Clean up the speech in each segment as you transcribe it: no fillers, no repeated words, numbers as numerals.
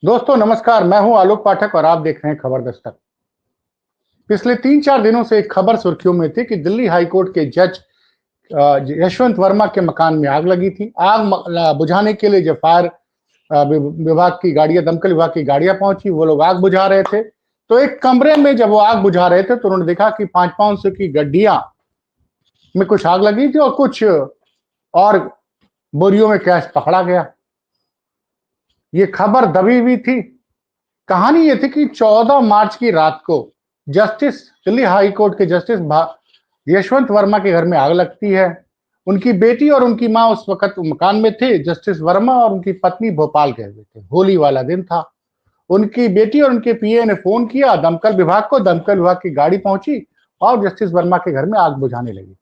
दोस्तों नमस्कार, मैं हूं आलोक पाठक और आप देख रहे हैं खबर दस्तक। पिछले 3-4 दिनों से एक खबर सुर्खियों में थी कि दिल्ली हाई कोर्ट के जज यशवंत वर्मा के मकान में आग लगी थी। बुझाने के लिए जब फायर विभाग की गाड़ियां, दमकल विभाग की गाड़ियां पहुंची, वो लोग आग बुझा रहे थे। तो एक कमरे में जब वो आग बुझा रहे थे तो उन्होंने देखा कि 500 की गड्डियां में कुछ आग लगी थी और कुछ और बोरियों में कैश पकड़ा गया। ये खबर दबी हुई थी। कहानी ये थी कि 14 मार्च की रात को जस्टिस दिल्ली हाई कोर्ट के जस्टिस यशवंत वर्मा के घर में आग लगती है। उनकी बेटी और उनकी मां उस वक्त मकान में थे। जस्टिस वर्मा और उनकी पत्नी भोपाल गए हुए थे। होली वाला दिन था। उनकी बेटी और उनके पीए ने फोन किया दमकल विभाग को। दमकल विभाग की गाड़ी पहुंची और जस्टिस वर्मा के घर में आग बुझाने लगी।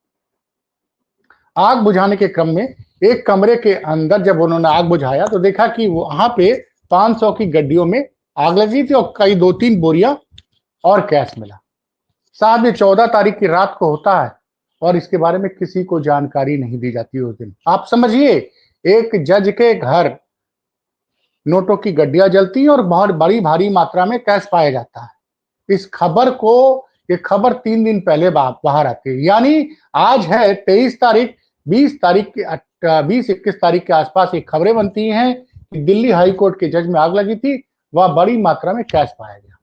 आग बुझाने के क्रम में एक कमरे के अंदर जब उन्होंने आग बुझाया तो देखा कि वहां पे 500 की गड्डियों में आग लगी थी और कई 2-3 बोरियां और कैश मिला। साहब ये 14 तारीख की रात को होता है और इसके बारे में किसी को जानकारी नहीं दी जाती उस दिन। आप समझिए, एक जज के घर नोटों की गड्डियां जलती हैं और बहुत बड़ी भारी मात्रा में कैश पाया जाता है। इस खबर को ये खबर 3 दिन पहले बाहर आती है, यानी आज है 23 तारीख, 20 तारीख के 20-21 तारीख के आसपास ये खबरें बनती हैं कि दिल्ली हाई कोर्ट के जज में आग लगी थी, वह बड़ी मात्रा में कैश पाया गया।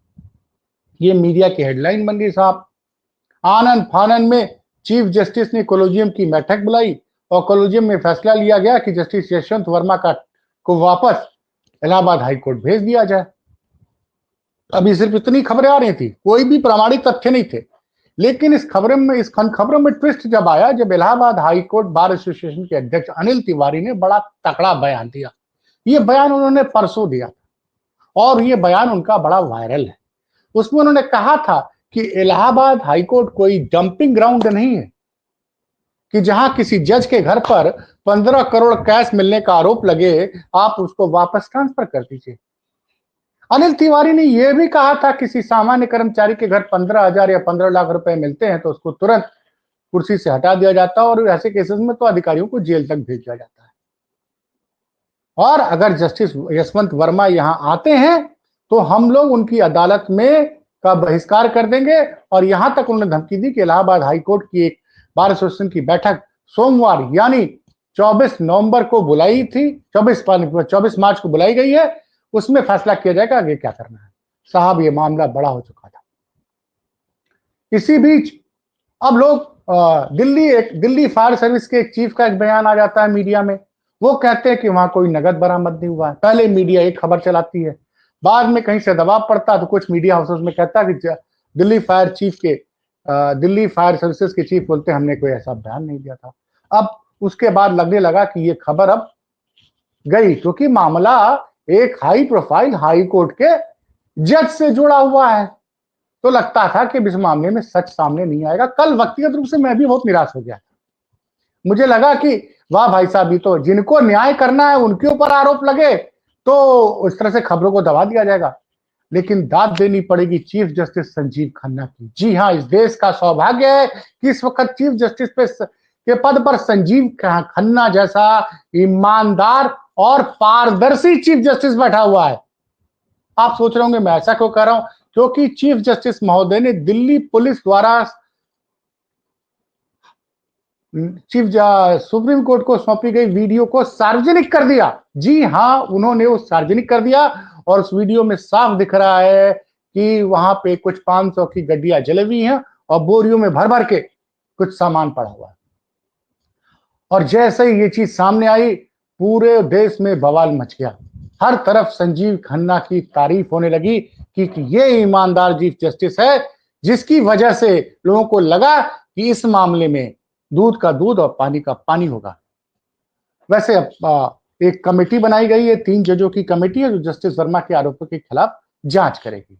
ये मीडिया की हेडलाइन बन गई साहब। आनन फानन में चीफ जस्टिस ने कोलोजियम की बैठक बुलाई और कोलोजियम में फैसला लिया गया कि जस्टिस यशवंत वर्मा को वापस इलाहाबाद हाई कोर्ट भेज दिया जाए। अभी सिर्फ इतनी खबरें आ रही थी, कोई भी प्रामाणिक तथ्य नहीं थे। लेकिन इस खबरों में ट्विस्ट जब आया, जब Allahabad high court bar association के अध्यक्ष अनिल तिवारी ने बड़ा तकड़ा बयान दिया। ये बयान उन्होंने परसों दिया और ये बयान उनका बड़ा वायरल है। उसमें उन्होंने कहा था कि इलाहाबाद हाईकोर्ट कोई डंपिंग ग्राउंड नहीं है कि जहां किसी जज के घर पर 15 करोड़ कैश मिलने का आरोप लगे, आप उसको वापस ट्रांसफर कर दीजिए। अनिल तिवारी ने यह भी कहा था किसी सामान्य कर्मचारी के घर 15,000 या 15 लाख रुपए मिलते हैं तो उसको तुरंत कुर्सी से हटा दिया जाता है और ऐसे केसेस में तो अधिकारियों को जेल तक भेज दिया जाता है। और अगर जस्टिस यशवंत वर्मा यहां आते हैं तो हम लोग उनकी अदालत में का बहिष्कार कर देंगे। और यहां तक उन्होंने धमकी दी कि इलाहाबाद हाईकोर्ट की एक बार एसोसिएशन की बैठक सोमवार यानी 24 नवंबर को बुलाई थी, 24 मार्च को बुलाई गई है। उसमें फैसला किया जाएगा आगे क्या करना है। साहब ये मामला बड़ा हो चुका था। इसी बीच अब लोग दिल्ली फायर सर्विस के एक चीफ का एक बयान आ जाता है मीडिया में। वो कहते हैं कि वहां कोई नगद बरामद नहीं हुआ है। पहले मीडिया एक खबर चलाती है, बाद में कहीं से दबाव पड़ता तो कुछ मीडिया हाउसेस में कहता है कि दिल्ली फायर सर्विसेज के चीफ बोलते हैं हमने कोई ऐसा बयान नहीं दिया था। अब उसके बाद लगने लगा कि ये खबर अब गई, क्योंकि मामला एक हाई प्रोफाइल हाई कोर्ट के जज से जुड़ा हुआ है। तो लगता था कि इस मामले में सच सामने नहीं आएगा। कल व्यक्तिगत रूप से मैं भी बहुत निराश हो गया। मुझे लगा कि वाह भाई साहब, ये तो जिनको न्याय करना है उनके ऊपर आरोप लगे तो उस तरह से खबरों को दबा दिया जाएगा। लेकिन दाद देनी पड़ेगी चीफ जस्टिस संजीव खन्ना की। जी हां, इस देश का सौभाग्य है कि इस वक्त चीफ जस्टिस के पद पर संजीव खन्ना जैसा ईमानदार और पारदर्शी चीफ जस्टिस बैठा हुआ है। आप सोच रहे होंगे मैं ऐसा क्यों कह रहा हूं, क्योंकि चीफ जस्टिस महोदय ने दिल्ली पुलिस द्वारा सुप्रीम कोर्ट को सौंपी गई वीडियो को सार्वजनिक कर दिया। जी हां, उन्होंने वो सार्वजनिक कर दिया और उस वीडियो में साफ दिख रहा है कि वहां पे कुछ 500 की गड्डियां जली हुई हैं और बोरियों में भर भर के कुछ सामान पड़ा हुआ है। और जैसे ही ये चीज सामने आई, पूरे देश में बवाल मच गया। हर तरफ संजीव खन्ना की तारीफ होने लगी कि ये ईमानदार चीफ जस्टिस है जिसकी वजह से लोगों को लगा कि इस मामले में दूध का दूध और पानी का पानी होगा। वैसे एक कमेटी बनाई गई है, 3 जजों की कमेटी है जो जस्टिस वर्मा के आरोपों के खिलाफ जांच करेगी।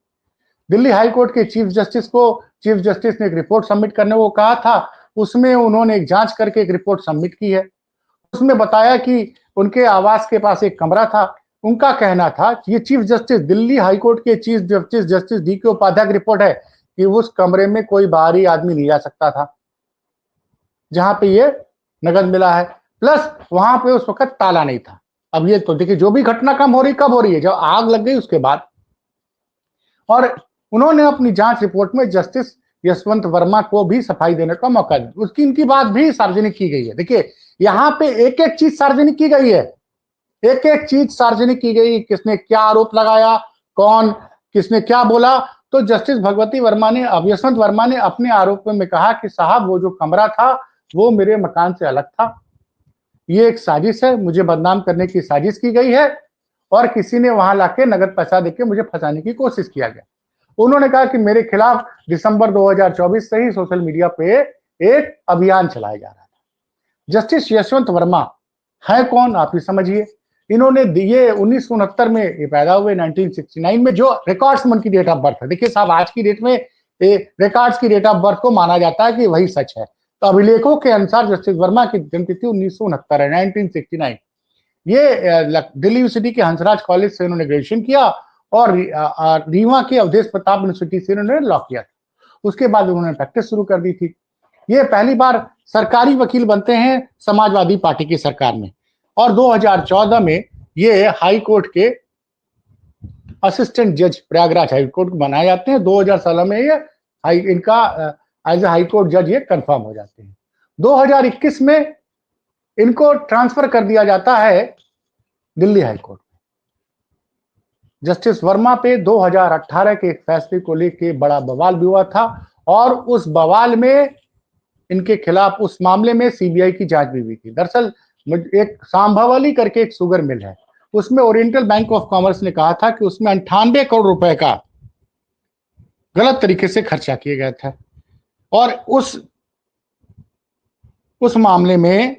दिल्ली हाई कोर्ट के चीफ जस्टिस ने एक रिपोर्ट सबमिट करने को कहा था। उसमें उन्होंने एक जांच करके एक रिपोर्ट सबमिट की है। उसमें बताया कि उनके आवास के पास एक कमरा था। उनका कहना था कि ये chief justice Delhi high court के चीफ जस्टिस जस्टिस डी के उपाध्याय की रिपोर्ट है कि उस कमरे में कोई बाहरी आदमी नहीं जा सकता था जहां पे ये नगद मिला है। प्लस वहां पे उस वक्त ताला नहीं था। अब ये तो देखिए, जो भी घटना कम हो रही, कब हो रही है? जब आग लग गई उसके बाद। और उन्होंने अपनी जांच रिपोर्ट में जस्टिस यशवंत वर्मा को भी सफाई देने का मौका दिया, उसकी इनकी बात भी सार्वजनिक की गई है। देखिए, यहां पे एक एक चीज सार्वजनिक की गई है, एक एक चीज सार्वजनिक की गई, किसने क्या आरोप लगाया, कौन किसने क्या बोला। तो जस्टिस भगवती वर्मा ने, अब यशवंत वर्मा ने अपने आरोप में कहा कि साहब, वो जो कमरा था वो मेरे मकान से अलग था, ये एक साजिश है, मुझे बदनाम करने की साजिश की गई है और किसी ने वहां लाके नगद पैसा देके मुझे फंसाने की कोशिश किया गया। उन्होंने कहा कि मेरे खिलाफ दिसंबर 2024 से ही सोशल मीडिया पे एक अभियान चलाया जा रहा था। जस्टिस यशवंत वर्मा है कौन, आप ही समझिए। इन्होंने ये 1969 में ये पैदा हुए, 1969 में, जो रिकॉर्ड्स में उनकी डेट ऑफ बर्थ है। देखिए साहब, आज की डेट में रिकॉर्ड्स की डेट ऑफ बर्थ को माना जाता है कि वही सच है। तो अभिलेखों के अनुसार जस्टिस वर्मा की जन्मतिथि 1969 है, 1969। ये दिल्ली यूनिवर्सिटी के हंसराज कॉलेज से उन्होंने ग्रेजुएशन किया और रीवा के अवधेश प्रताप यूनिवर्सिटी से उन्होंने लॉ किया था। उसके बाद उन्होंने प्रैक्टिस शुरू कर दी थी। ये पहली बार सरकारी वकील बनते हैं समाजवादी पार्टी की सरकार में, और 2014 में ये हाई कोर्ट के असिस्टेंट जज प्रयागराज हाई कोर्ट को बनाए जाते हैं। 2016 में ये इनका एज ए हाई कोर्ट जज ये कंफर्म हो जाते हैं। 2021 में इनको ट्रांसफर कर दिया जाता है दिल्ली हाई कोर्ट में। जस्टिस वर्मा पे 2018 के एक फैसले को लेकर बड़ा बवाल भी हुआ था, और उस बवाल में इनके खिलाफ, उस मामले में सीबीआई की जांच भी हुई थी। दरअसल एक सांभावली करके एक शुगर मिल है, उसमें ओरिएंटल बैंक ऑफ कॉमर्स ने कहा था कि उसमें 98 करोड़ रुपए का गलत तरीके से खर्चा किया गया था। और उस मामले में,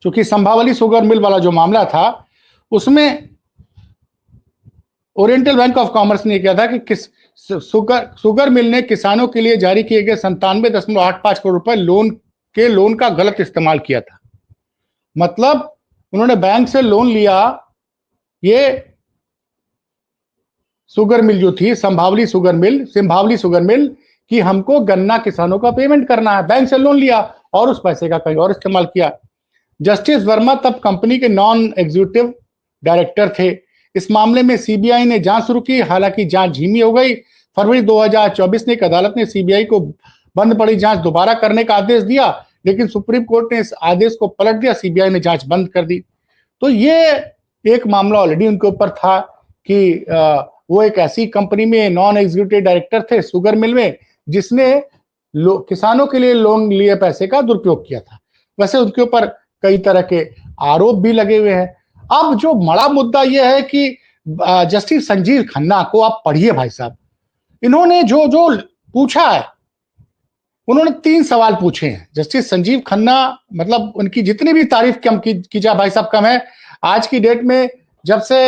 चूंकि संभावली शुगर मिल वाला जो मामला था, उसमें ओरिएंटल बैंक ऑफ कॉमर्स ने किया था कि किस शुगर मिल ने किसानों के लिए जारी किए गए 97.85 करोड़ रुपए लोन का गलत इस्तेमाल किया था। मतलब उन्होंने बैंक से लोन लिया, ये शुगर मिल जो थी सिंभावली शुगर मिल कि हमको गन्ना किसानों का पेमेंट करना है, बैंक से लोन लिया और उस पैसे का कहीं और इस्तेमाल किया। जस्टिस वर्मा तब कंपनी के नॉन एग्जीक्यूटिव डायरेक्टर थे। इस मामले में सीबीआई ने जांच शुरू की, हालांकि जांच धीमी हो गई। फरवरी 2024 में एक अदालत ने सीबीआई को बंद पड़ी जांच दोबारा करने का आदेश दिया, लेकिन सुप्रीम कोर्ट ने इस आदेश को पलट दिया, सीबीआई ने जांच बंद कर दी। तो ये एक मामला ऑलरेडी उनके ऊपर था कि वो एक ऐसी कंपनी में नॉन एग्जीक्यूटिव डायरेक्टर थे शुगर मिल में, जिसने किसानों के लिए लोन लिए पैसे का दुरुपयोग किया था। वैसे उनके ऊपर कई तरह के आरोप भी लगे हुए हैं। अब जो बड़ा मुद्दा यह है कि जस्टिस संजीव खन्ना को आप पढ़िए भाई साहब, इन्होंने जो जो पूछा है, उन्होंने 3 सवाल पूछे हैं। जस्टिस संजीव खन्ना, मतलब उनकी जितनी भी तारीफ कम की जाए भाई साहब कम है। आज की डेट में जब से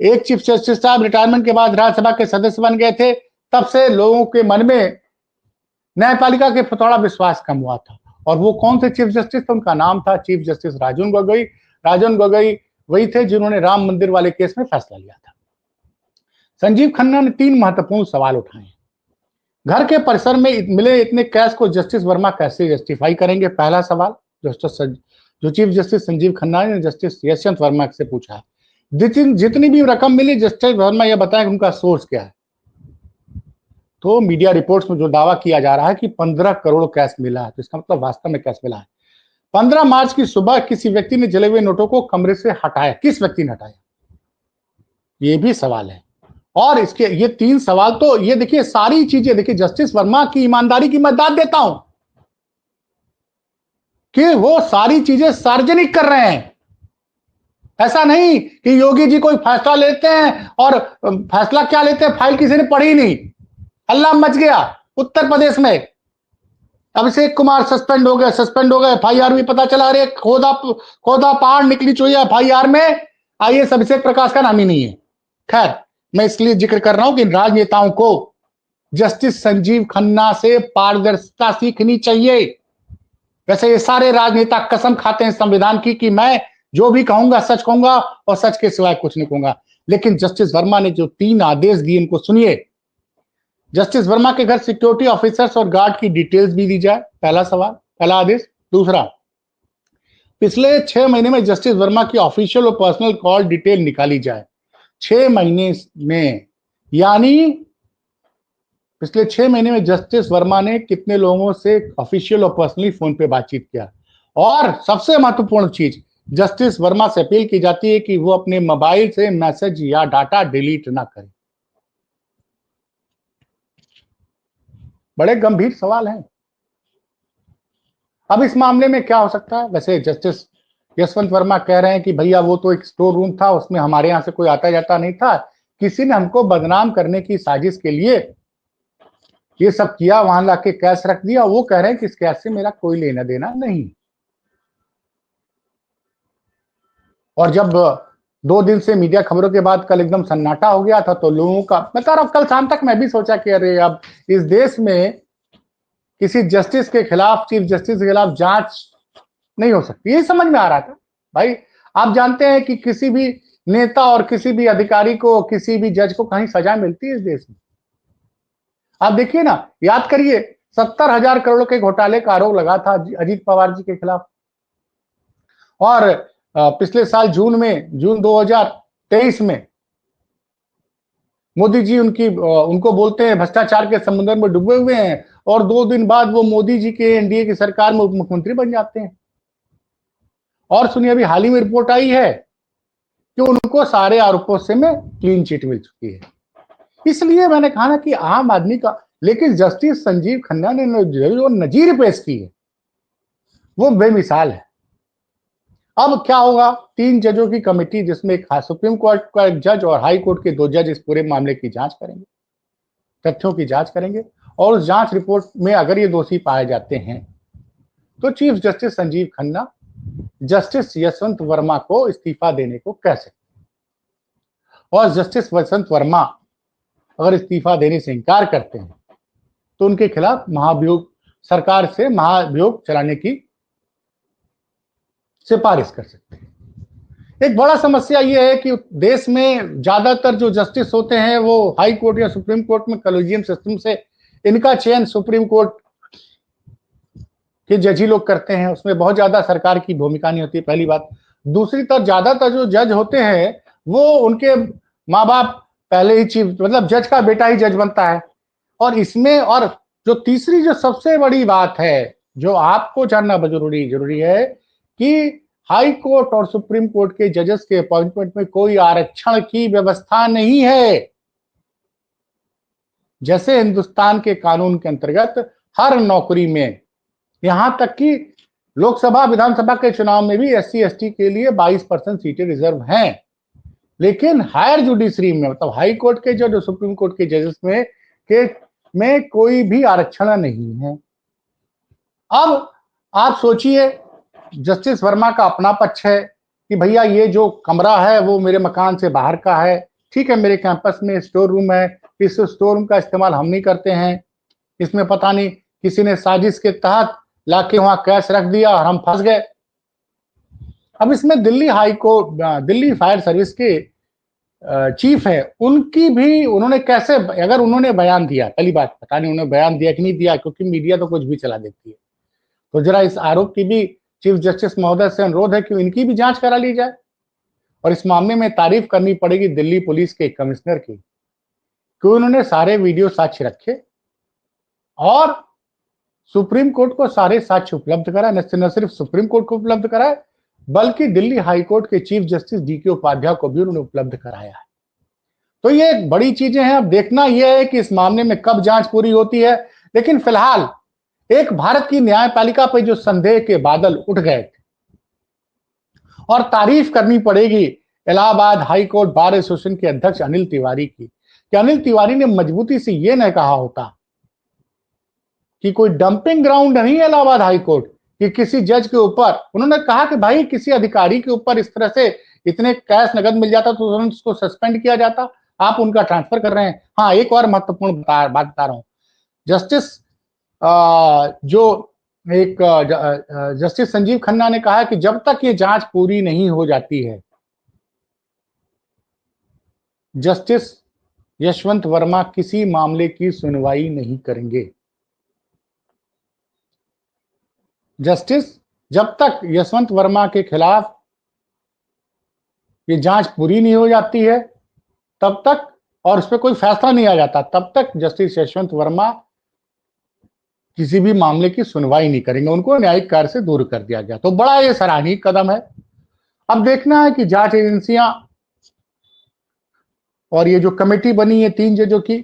एक चीफ जस्टिस साहब रिटायरमेंट के बाद राज्यसभा के सदस्य बन गए थे, तब से लोगों के मन में न्यायपालिका के थोड़ा विश्वास कम हुआ था। और वो कौन से चीफ जस्टिस थे? उनका नाम था चीफ जस्टिस राजन गोगोई। राजन गोगोई वही थे जिन्होंने राम मंदिर वाले केस में फैसला लिया था। संजीव खन्ना ने 3 महत्वपूर्ण सवाल उठाए। घर के परिसर में मिले इतने कैश को जस्टिस वर्मा कैसे जस्टिफाई करेंगे? पहला सवाल जो चीफ जस्टिस संजीव खन्ना ने जस्टिस यशवंत वर्मा से पूछा है। जितनी भी रकम मिली, जस्टिस वर्मा यह बताएं उनका सोर्स क्या है। तो मीडिया रिपोर्ट्स में जो दावा किया जा रहा है कि 15 करोड़ कैश मिला है, तो इसका मतलब वास्तव में कैश मिला है। 15 मार्च की सुबह किसी व्यक्ति ने जले हुए नोटों को कमरे से हटाया। किस व्यक्ति ने हटाया, ये भी सवाल है। और इसके ये 3 सवाल, तो ये देखिए सारी चीजें, देखिए जस्टिस वर्मा की ईमानदारी की मैं दाद देता हूं कि वो सारी चीजें सार्वजनिक कर रहे हैं। ऐसा नहीं कि योगी जी कोई फैसला लेते हैं और फैसला क्या लेते हैं, फाइल किसी ने पढ़ी नहीं, अल्लाह मच गया। उत्तर प्रदेश में अभिषेक कुमार सस्पेंड हो गए, एफआईआर भी पता चला, अरे खोदा पहाड़ निकली चुई है एफआईआर में, आईएएस अभिषेक प्रकाश का नाम ही नहीं है। खैर, मैं इसलिए जिक्र कर रहा हूं कि राजनेताओं को जस्टिस संजीव खन्ना से पारदर्शिता सीखनी चाहिए। वैसे ये सारे राजनेता कसम खाते हैं संविधान की कि मैं जो भी कहूंगा सच कहूंगा और सच के सिवाय कुछ नहीं कहूंगा, लेकिन जस्टिस वर्मा ने जो 3 आदेश दिए इनको सुनिए। जस्टिस वर्मा के घर सिक्योरिटी ऑफिसर्स और गार्ड की डिटेल्स भी दी जाए, पहला सवाल, पहला आदेश। दूसरा, पिछले 6 महीने में जस्टिस वर्मा की ऑफिशियल और पर्सनल कॉल डिटेल निकाली जाए, 6 महीने में, यानी पिछले 6 महीने में जस्टिस वर्मा ने कितने लोगों से ऑफिशियल और पर्सनली फोन पे बातचीत किया। और सबसे महत्वपूर्ण चीज, जस्टिस वर्मा से अपील की जाती है कि वो अपने मोबाइल से मैसेज या डाटा डिलीट ना करें। बड़े गंभीर सवाल हैं। अब इस मामले में क्या हो सकता है? वैसे जस्टिस यशवंत वर्मा कह रहे हैं कि भैया वो तो एक स्टोर रूम था, उसमें हमारे यहां से कोई आता जाता नहीं था, किसी ने हमको बदनाम करने की साजिश के लिए ये सब किया, वहां लाके कैश रख दिया। वो कह रहे हैं कि इस कैश से मेरा कोई लेना देना नहीं। और जब 2 दिन से मीडिया खबरों के बाद कल एकदम सन्नाटा हो गया था, तो लोगों का, मैं कह रहा हूं, कल शाम तक मैं भी सोचा कि अरे अब इस देश में किसी जस्टिस के खिलाफ, चीफ जस्टिस के खिलाफ जांच नहीं हो सकती। ये समझ में आ रहा था भाई। आप जानते हैं कि किसी भी नेता और किसी भी अधिकारी को, किसी भी जज को कहीं सजा मिलती है इस देश में? आप देखिए ना, याद करिए, 70,000 करोड़ के घोटाले का आरोप लगा था अजीत पवार जी के खिलाफ। और पिछले साल जून 2023 में मोदी जी उनको बोलते हैं भ्रष्टाचार के समुद्र में डूबे हुए हैं, और 2 दिन बाद वो मोदी जी के एनडीए की सरकार में उप मुख्यमंत्री बन जाते हैं। और सुनिए, अभी हाल ही में रिपोर्ट आई है कि उनको सारे आरोपों से में क्लीन चिट मिल चुकी है। इसलिए मैंने कहा ना कि आम आदमी का, लेकिन जस्टिस संजीव खन्ना ने जो नजीर पेश की है वो बेमिसाल है। अब क्या होगा? 3 जजों की कमेटी, जिसमें एक सुप्रीम कोर्ट का एक जज और हाई कोर्ट के 2 जज, इस पूरे मामले की जांच करेंगे, तथ्यों की जांच करेंगे। और उस जांच रिपोर्ट में अगर ये दोषी पाए जाते हैं तो chief justice Sanjeev Khanna justice Yashwant Verma को इस्तीफा देने को कह सकते हैं। और जस्टिस यशवंत वर्मा अगर इस्तीफा देने से इनकार करते हैं तो उनके खिलाफ महाभियोग, सरकार से महाभियोग चलाने की सिफारिश कर सकते हैं। एक बड़ा समस्या यह है कि देश में ज्यादातर जो जस्टिस होते हैं वो हाई कोर्ट या सुप्रीम कोर्ट में कॉलेजियम सिस्टम से, इनका चयन सुप्रीम कोर्ट के जज ही लोग करते हैं। उसमें बहुत ज्यादा सरकार की भूमिका नहीं होती, पहली बात। दूसरी तरफ ज्यादातर जो जज होते हैं वो उनके माँ बाप पहले ही चीफ, मतलब जज का बेटा ही जज बनता है। और इसमें, और जो तीसरी जो सबसे बड़ी बात है जो आपको जानना जरूरी है कि हाई कोर्ट और सुप्रीम कोर्ट के जजेस के अपॉइंटमेंट में कोई आरक्षण की व्यवस्था नहीं है। जैसे हिंदुस्तान के कानून के अंतर्गत हर नौकरी में, यहां तक कि लोकसभा विधानसभा के चुनाव में भी SC ST के लिए 22% सीटें रिजर्व हैं। लेकिन हायर जुडिशरी में, मतलब हाई कोर्ट के जो सुप्रीम कोर्ट के जजेस में कोई भी आरक्षण नहीं है। अब आप सोचिए, जस्टिस वर्मा का अपना पक्ष है कि भैया ये जो कमरा है वो मेरे मकान से बाहर का है, ठीक है, मेरे कैंपस में स्टोर रूम है, इस स्टोर रूम का इस्तेमाल हम नहीं करते हैं, इसमें पता नहीं किसी ने साजिश के तहत लाके वहां कैश रख दिया और हम फंस गए। अब इसमें Delhi high court, Delhi fire service के चीफ है, उनकी भी, उन्होंने कैसे, अगर उन्होंने बयान दिया, पहली बात पता नहीं उन्होंने बयान दिया कि नहीं दिया, क्योंकि मीडिया तो कुछ भी चला देती है। तो जरा इस आरोप की भी चीफ जस्टिस महोदय से अनुरोध है कि इनकी भी जांच करा ली जाए। और इस मामले में तारीफ करनी पड़ेगी दिल्ली पुलिस के कमिश्नर की, कि उन्होंने सारे वीडियो साक्ष्य रखे और सुप्रीम कोर्ट को सारे साक्ष्य उपलब्ध कराए। न सिर्फ सुप्रीम कोर्ट को उपलब्ध कराए, बल्कि दिल्ली हाई कोर्ट के चीफ जस्टिस DK उपाध्याय को भी उन्होंने उपलब्ध कराया है। तो ये बड़ी चीजें हैं। अब देखना यह है कि इस मामले में कब जांच पूरी होती है। लेकिन फिलहाल एक भारत की न्यायपालिका पर जो संदेह के बादल उठ गए थे, और तारीफ करनी पड़ेगी Allahabad high court bar association के अध्यक्ष अनिल तिवारी की, कि अनिल तिवारी ने मजबूती से यह नहीं कहा होता कि कोई डंपिंग ग्राउंड नहीं है इलाहाबाद हाई कोर्ट, कि किसी जज के ऊपर, उन्होंने कहा कि भाई किसी अधिकारी के ऊपर इस तरह से इतने कैश नगद मिल जाता तो उसको सस्पेंड किया जाता, आप उनका ट्रांसफर कर रहे हैं। हाँ, एक और महत्वपूर्ण बात बता रहा हूं, जस्टिस जस्टिस संजीव खन्ना ने कहा कि जब तक ये जांच पूरी नहीं हो जाती है, जस्टिस यशवंत वर्मा किसी मामले की सुनवाई नहीं करेंगे। जस्टिस जब तक यशवंत वर्मा के खिलाफ ये जांच पूरी नहीं हो जाती है तब तक, और उस पर कोई फैसला नहीं आ जाता तब तक, जस्टिस यशवंत वर्मा किसी भी मामले की सुनवाई नहीं करेंगे। उनको न्यायिक कार्य से दूर कर दिया गया, तो बड़ा ये सराहनीय कदम है। अब देखना है कि जांच एजेंसियां और ये जो कमेटी बनी है 3 जजों की,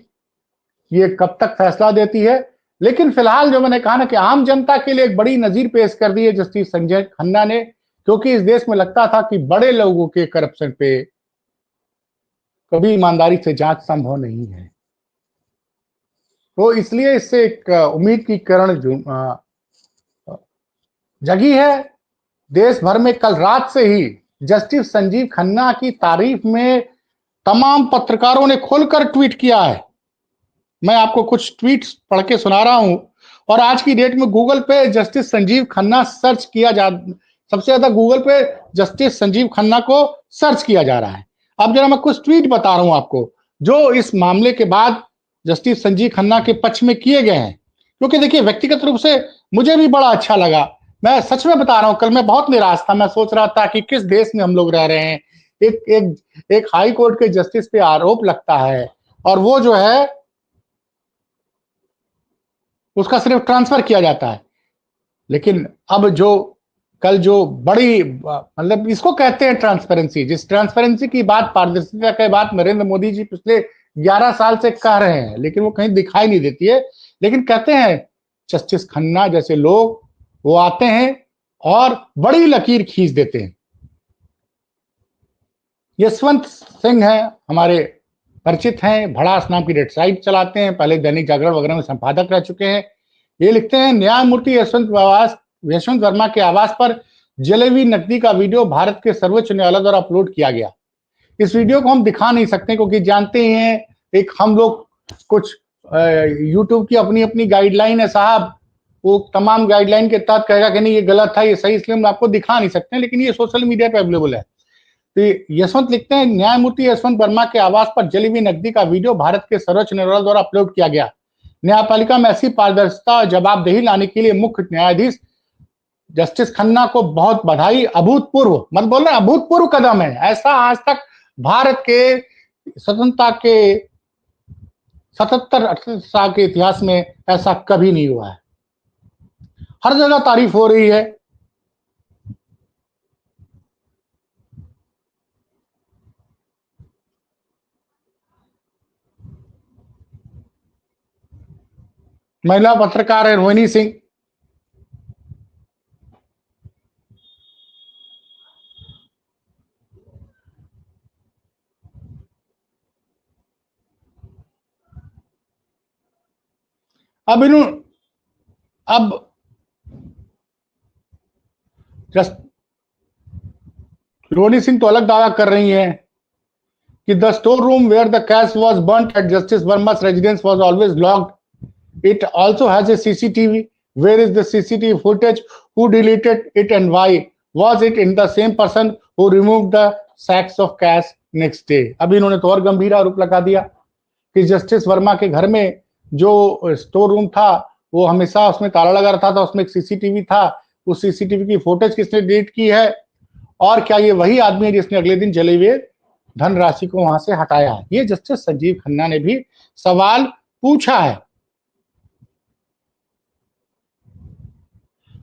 ये कब तक फैसला देती है। लेकिन फिलहाल जो मैंने कहा ना कि आम जनता के लिए एक बड़ी नजीर पेश कर दी है जस्टिस संजय खन्ना ने, क्योंकि इस देश में लगता था कि बड़े लोगों के करप्शन पे कभी ईमानदारी से जांच संभव नहीं है। तो इसलिए इससे एक उम्मीद की किरण जगी है। देश भर में कल रात से ही जस्टिस संजीव खन्ना की तारीफ में तमाम पत्रकारों ने खुलकर ट्वीट किया है। मैं आपको कुछ ट्वीट्स पढ़ के सुना रहा हूं। और आज की डेट में गूगल पे जस्टिस संजीव खन्ना सर्च किया जा, सबसे ज्यादा गूगल पे जस्टिस संजीव खन्ना को सर्च किया जा रहा है। अब जरा मैं कुछ ट्वीट बता रहा हूं आपको जो इस मामले के बाद जस्टिस संजीव खन्ना के पक्ष में किए गए हैं, क्योंकि देखिए व्यक्तिगत रूप से मुझे भी बड़ा अच्छा लगा। मैं सच में बता रहा हूं, कल मैं बहुत निराश था। मैं सोच रहा था कि किस देश में हम लोग रह रहे हैं। एक एक एक हाई कोर्ट के जस्टिस पे आरोप लगता है और वो जो है उसका सिर्फ ट्रांसफर किया जाता है। लेकिन अब जो कल जो बड़ी मतलब इसको कहते हैं ट्रांसपेरेंसी, जिस ट्रांसपेरेंसी की बात, पारदर्शिता की बात नरेंद्र मोदी जी पिछले 11 साल से कह रहे हैं, लेकिन वो कहीं दिखाई नहीं देती है। लेकिन कहते हैं जस्टिस खन्ना जैसे लोग वो आते हैं और बड़ी लकीर खींच देते हैं। यशवंत सिंह है हमारे परिचित हैं, भड़ास नाम की वेबसाइट चलाते हैं, पहले दैनिक जागरण वगैरह में संपादक रह चुके हैं। ये लिखते हैं न्यायमूर्ति यशवंत वर्मा के आवास पर जलेबी नकदी का वीडियो भारत के सर्वोच्च न्यायालय द्वारा अपलोड किया गया। इस वीडियो को हम दिखा नहीं सकते क्योंकि जानते हैं एक हम लोग कुछ यूट्यूब की अपनी अपनी गाइडलाइन है साहब, वो तमाम गाइडलाइन के तहत कहेगा कि नहीं ये गलत है ये सही, इसलिए हम आपको दिखा नहीं सकते, लेकिन ये सोशल मीडिया पे अवेलेबल है। तो यशवंत लिखते हैं न्यायमूर्ति यशवंत वर्मा के आवास पर जली हुई नकदी का वीडियो भारत के सर्वोच्च न्यायालय द्वारा अपलोड किया गया। न्यायपालिका में ऐसी पारदर्शिता और जवाबदेही लाने के लिए मुख्य न्यायाधीश जस्टिस खन्ना को बहुत बधाई। अभूतपूर्व मत बोल रहे, अभूतपूर्व कदम है। ऐसा आज तक भारत के स्वतंत्रता के 77-78 साल के इतिहास में ऐसा कभी नहीं हुआ है। हर जगह तारीफ हो रही है। महिला पत्रकार है रोहिणी सिंह, अब रोहिणी सिंह तो अलग दावा कर रही हैं कि the store room where the cash was burnt at Justice Verma's residence was always locked. It also has a CCTV. Where is the CCTV footage? Who deleted it and why? Was it in the same person who removed the sacks of cash next day? अब इन्होंने तो और गंभीर आरोप लगा दिया कि justice Verma के घर में जो स्टोर रूम था वो हमेशा उसमें ताला लगा रहता था, उसमें एक सीसीटीवी था। उस सीसीटीवी की फुटेज किसने डिलीट की है? और क्या ये वही आदमी है जिसने अगले दिन जले हुए धनराशि को वहां से हटाया है? ये जस्टिस संजीव खन्ना ने भी सवाल पूछा है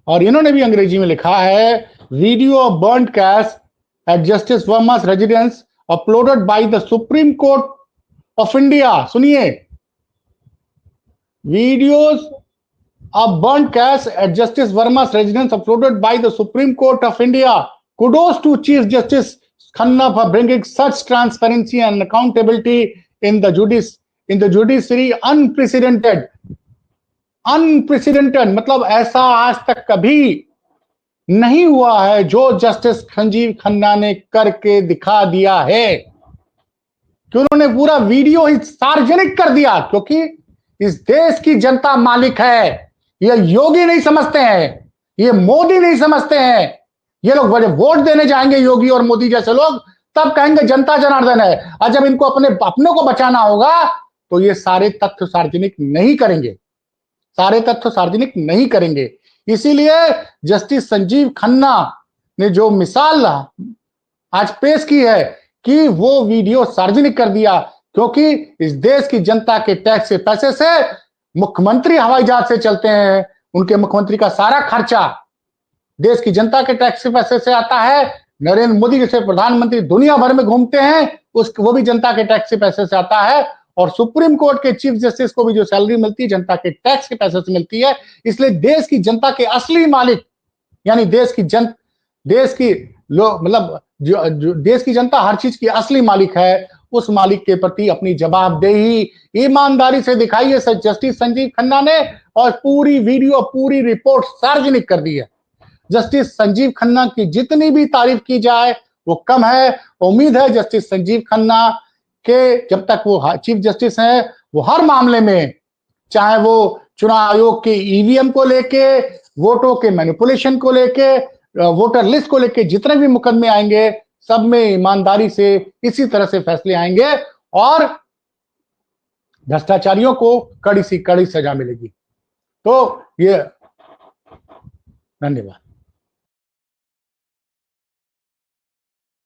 और इन्होंने भी अंग्रेजी में लिखा है video of burned cash at Justice Verma's residence uploaded by the Supreme Court of India. सुनिए, videos of burned cash at Justice Verma's residence uploaded by the Supreme Court of India. Kudos to Chief Justice Khanna for bringing such transparency and accountability in the judiciary. Unprecedented मतलब ऐसा आज तक कभी नहीं हुआ है जो जस्टिस संजीव खन्ना ने करके दिखा दिया है कि उन्होंने पूरा वीडियो ही सार्वजनिक कर दिया, क्योंकि इस देश की जनता मालिक है। ये योगी नहीं समझते हैं, ये मोदी नहीं समझते हैं। ये लोग वोट देने जाएंगे योगी और मोदी जैसे लोग, तब कहेंगे जनता जनार्दन है, और जब इनको अपनों को बचाना होगा तो ये सारे तथ्य सार्वजनिक नहीं करेंगे, सारे तथ्य सार्वजनिक नहीं करेंगे। इसीलिए जस्टिस संजीव खन्ना ने जो मिसाल आज पेश की है कि वो वीडियो सार्वजनिक कर दिया, क्योंकि इस देश की जनता के टैक्स के पैसे से मुख्यमंत्री हवाई जहाज से चलते हैं, उनके मुख्यमंत्री का सारा खर्चा देश की जनता के टैक्स के पैसे से आता है। नरेंद्र मोदी जैसे प्रधानमंत्री दुनिया भर में घूमते हैं, वो भी जनता के टैक्स के पैसे से आता है। और सुप्रीम कोर्ट के चीफ जस्टिस को भी जो सैलरी मिलती है जनता के टैक्स के पैसे से मिलती है। इसलिए देश की जनता के असली मालिक यानी देश की मतलब जो देश की जनता हर चीज की असली मालिक है, उस मालिक के प्रति अपनी जवाबदेही ईमानदारी से दिखाई है जस्टिस संजीव खन्ना ने, और पूरी वीडियो पूरी रिपोर्ट सार्वजनिक कर दी है। जस्टिस संजीव खन्ना की जितनी भी तारीफ की जाए वो कम है। उम्मीद है जस्टिस संजीव खन्ना के जब तक वो चीफ जस्टिस हैं, वो हर मामले में, चाहे वो चुनाव आयोग के ईवीएम को लेके, वोटों के मैनिपुलेशन को लेके, वोटर लिस्ट को लेके जितने भी मुकदमे आएंगे, सब में ईमानदारी से इसी तरह से फैसले आएंगे और भ्रष्टाचारियों को कड़ी सी कड़ी सजा मिलेगी। तो ये धन्यवाद।